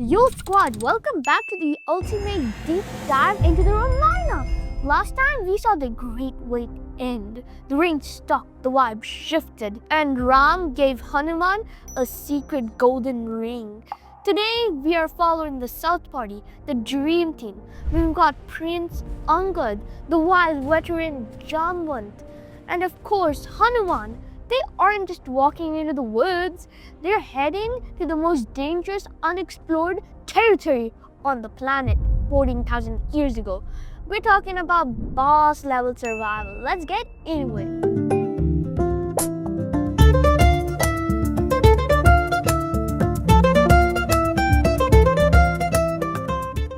Yo squad, welcome back to the ultimate deep dive into the Ramayana. Last time we saw the great wait end. The ring stuck, the vibe shifted, and Ram gave Hanuman a secret golden ring. Today we are following the South Party, the dream team. We've got Prince Angad, the wild veteran Jamavant, and of course Hanuman. They aren't just walking into the woods, they're heading to the most dangerous unexplored territory on the planet 14,000 years ago. We're talking about boss level survival. Let's get into it.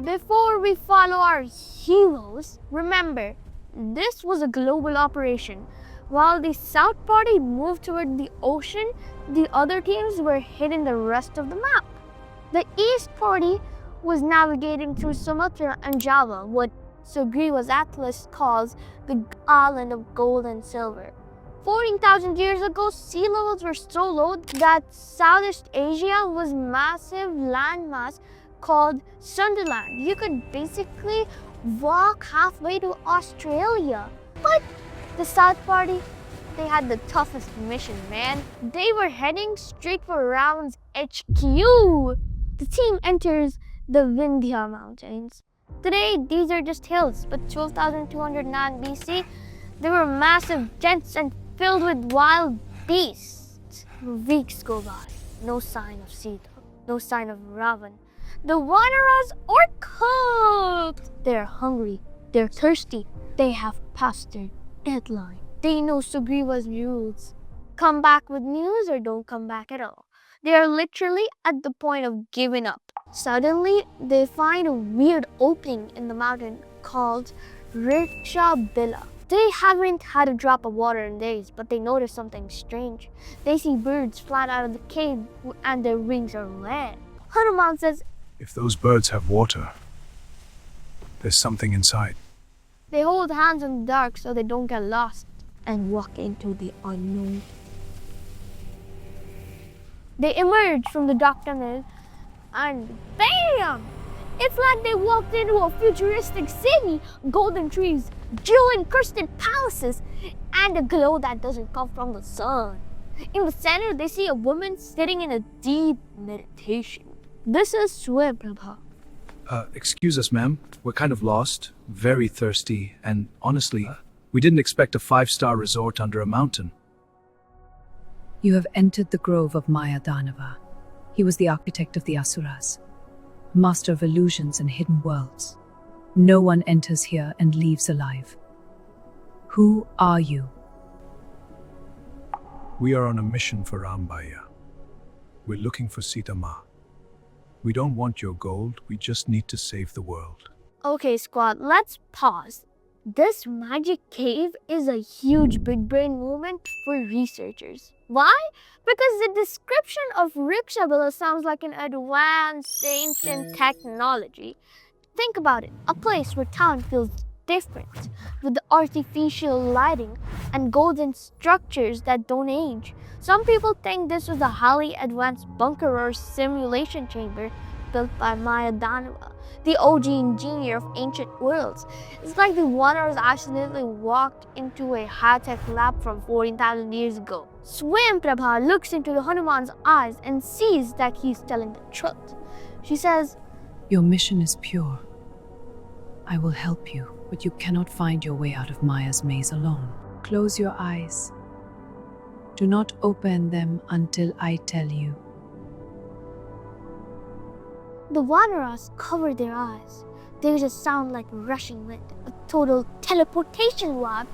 Before we follow our heroes, remember, this was a global operation. While the South Party moved toward the ocean, the other teams were hitting the rest of the map. The East Party was navigating through Sumatra and Java, what Sugriva's atlas calls the island of gold and silver. 14,000 years ago, sea levels were so low that Southeast Asia was massive landmass called Sunderland. You could basically walk halfway to Australia. But the South Party, they had the toughest mission, man. They were heading straight for Ravan's HQ. The team enters the Vindhya Mountains. Today, these are just hills, but 12,209 BC, they were massive, dense, and filled with wild beasts. Weeks go by, no sign of Sita, no sign of Ravan. The Vanaras are cooked. They're hungry, they're thirsty, they have passed their deadline. They know Sugriva's rules. Come back with news or don't come back at all. They are literally at the point of giving up. Suddenly, they find a weird opening in the mountain called Riksha Bila. They haven't had a drop of water in days, but they notice something strange. They see birds fly out of the cave and their wings are red. Hanuman says, "If those birds have water, there's something inside." they hold hands in the dark so they don't get lost and walk into the unknown. They emerge from the dark tunnel and BAM! It's like they walked into a futuristic city. Golden trees, jewel-encrusted palaces, and a glow that doesn't come from the sun. In the center, they see a woman sitting in a deep meditation. This is Swayambhava. Excuse us, ma'am. We're kind of lost, very thirsty, and honestly, we didn't expect a 5-star resort under a mountain. You have entered the grove of Maya Danava. He was the architect of the Asuras, master of illusions and hidden worlds. No one enters here and leaves alive. Who are you? We are on a mission for Rambaya. We're looking for Sita Ma. We don't want your gold, we just need to save the world. Okay, squad, let's pause. This magic cave is a huge big brain moment for researchers. Why? Because the description of Rikshabila sounds like an advanced ancient technology. Think about it, a place where town feels different, with artificial lighting and golden structures that don't age. Some people think this was a highly advanced bunker or simulation chamber built by Maya Danava, the OG engineer of ancient worlds. It's like the wanderers accidentally walked into a high-tech lab from 14,000 years ago. Swayambhava looks into Hanuman's eyes and sees that he's telling the truth. She says, Your mission is pure. I will help you, but you cannot find your way out of Maya's maze alone. Close your eyes. Do not open them until I tell you. the Vanaras cover their eyes. There's a sound like rushing wind, a total teleportation vibe,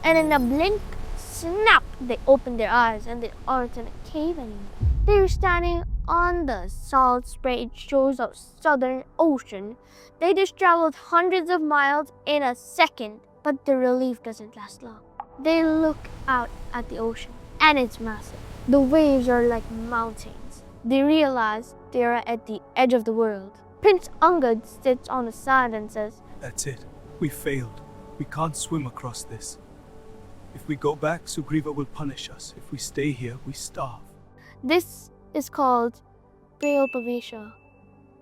and in a blink, snap, they open their eyes and they aren't in a cave anymore. They're standing on the salt-sprayed shores of Southern Ocean. They just traveled hundreds of miles in a second, but the relief doesn't last long. They look out at the ocean, and it's massive. The waves are like mountains. They realize they are at the edge of the world. Prince Angad sits on the sand and says, "That's it. We failed. We can't swim across this. If we go back, Sugriva will punish us. If we stay here, we starve." This is called Teleportation.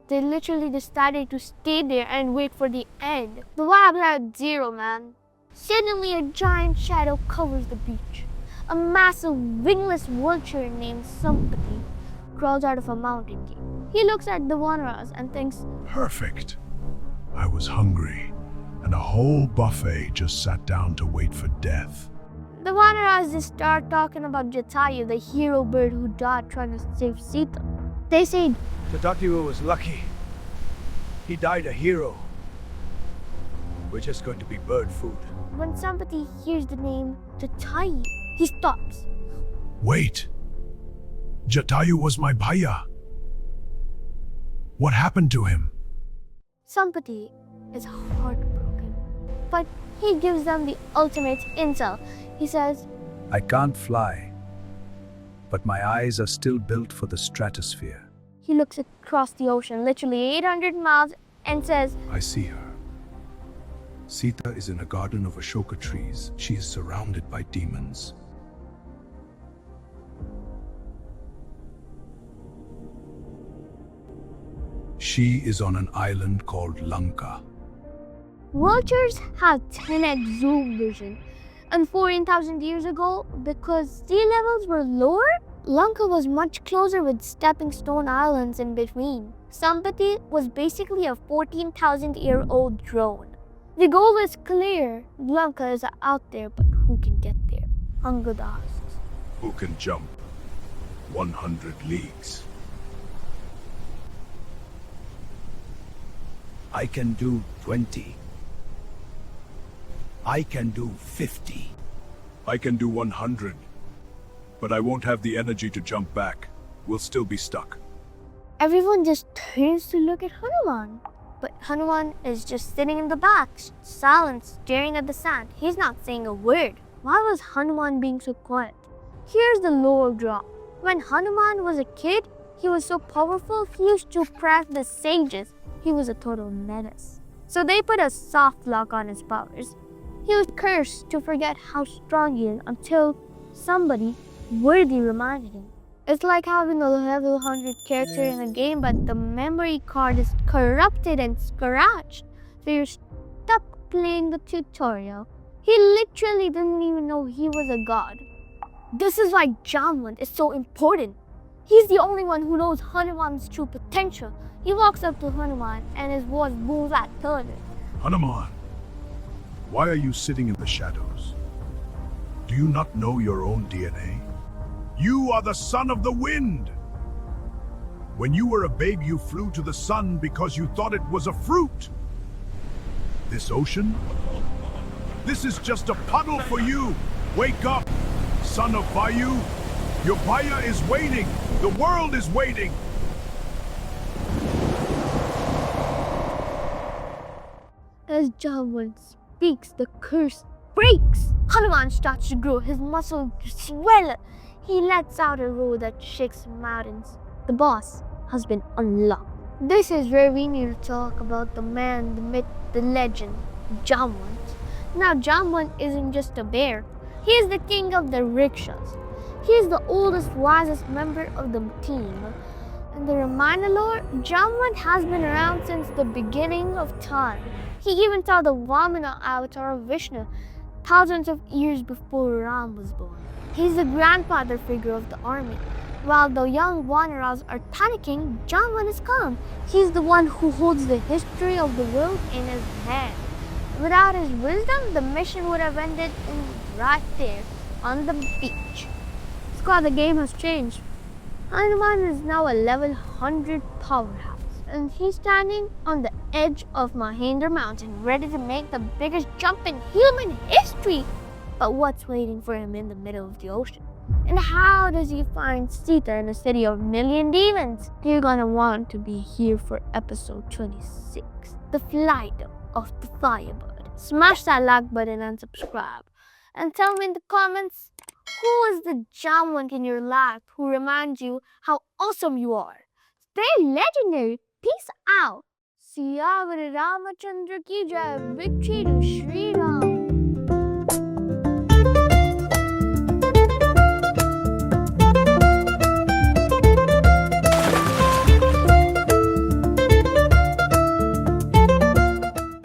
They literally decided to stay there and wait for the end. The vibe had zero, man. Suddenly, a giant shadow covers the beach. A massive wingless vulture named Sampati crawls out of a mountain cave. He looks at the Vanaras and thinks, Perfect. I was hungry, and a whole buffet just sat down to wait for death. the Vanaras just start talking about Jatayu, the hero bird who died trying to save Sita. They said, Jatayu was lucky. He died a hero. We're just going to be bird food. when Sampati hears the name Jatayu, he stops. Wait. Jatayu was my bhaiya. What happened to him? Sampati is heartbroken, but he gives them the ultimate insult. He says, I can't fly, but my eyes are still built for the stratosphere. he looks across the ocean, literally 800 miles, and says, I see her. Sita is in a garden of Ashoka trees. She is surrounded by demons. She is on an island called Lanka. vultures have 10x zoom vision. And 14,000 years ago, because sea levels were lower, Lanka was much closer with stepping stone islands in between. Sampati was basically a 14,000-year-old drone. The goal is clear. Lanka is out there, but who can get there? Angad asks. Who can jump 100 leagues? I can do 20. I can do 50. I can do 100. But I won't have the energy to jump back. We'll still be stuck. Everyone just turns to look at Hanuman. But Hanuman is just sitting in the back, silent, staring at the sand. He's not saying a word. Why was Hanuman being so quiet? Here's the lower drop. When Hanuman was a kid, he was so powerful, he used to press the sages. He was a total menace. So they put a soft lock on his powers. He was cursed to forget how strong he is until somebody worthy reminded him. It's like having a level 100 character in a game, but the memory card is corrupted and scratched. So you're stuck playing the tutorial. He literally didn't even know he was a god. This is why Jamavant is so important. He's the only one who knows Hanuman's true potential. He walks up to Hanuman and his voice booms like thunder. Hanuman, why are you sitting in the shadows? Do you not know your own DNA? You are the son of the wind. When you were a babe, you flew to the sun because you thought it was a fruit. This ocean? This is just a puddle for you. Wake up, son of Vayu. Your bhaiya is waiting. The world is waiting. As Jamavant speaks, the curse breaks. Hanuman starts to grow, his muscles swell. He lets out a roar that shakes mountains. The boss has been unlocked. This is where we need to talk about the man, the myth, the legend, Jamavant. Now, Jamavant isn't just a bear. He is the king of the rickshaws. He is the oldest, wisest member of the team. In the Ramayana lore, Jamavant has been around since the beginning of time. He even saw the Vamana avatar of Vishnu thousands of years before Ram was born. He's the grandfather figure of the army. While the young Vanaras are panicking, Jamavant is calm. He's the one who holds the history of the world in his hand. Without his wisdom, the mission would have ended right there on the beach. Squad, the game has changed. Hanuman is now a level 100 powerhouse, and he's standing on the edge of Mahendra Mountain, ready to make the biggest jump in human history. But what's waiting for him in the middle of the ocean? And how does he find Sita in a city of million demons? You're gonna want to be here for episode 26, the flight of the Firebird. Smash that like button and subscribe. And tell me in the comments, who is the Jamavant in your life who reminds you how awesome you are? Stay legendary. Peace out. Siyavara Ramachandra ki jai. Victory to Shri Ram.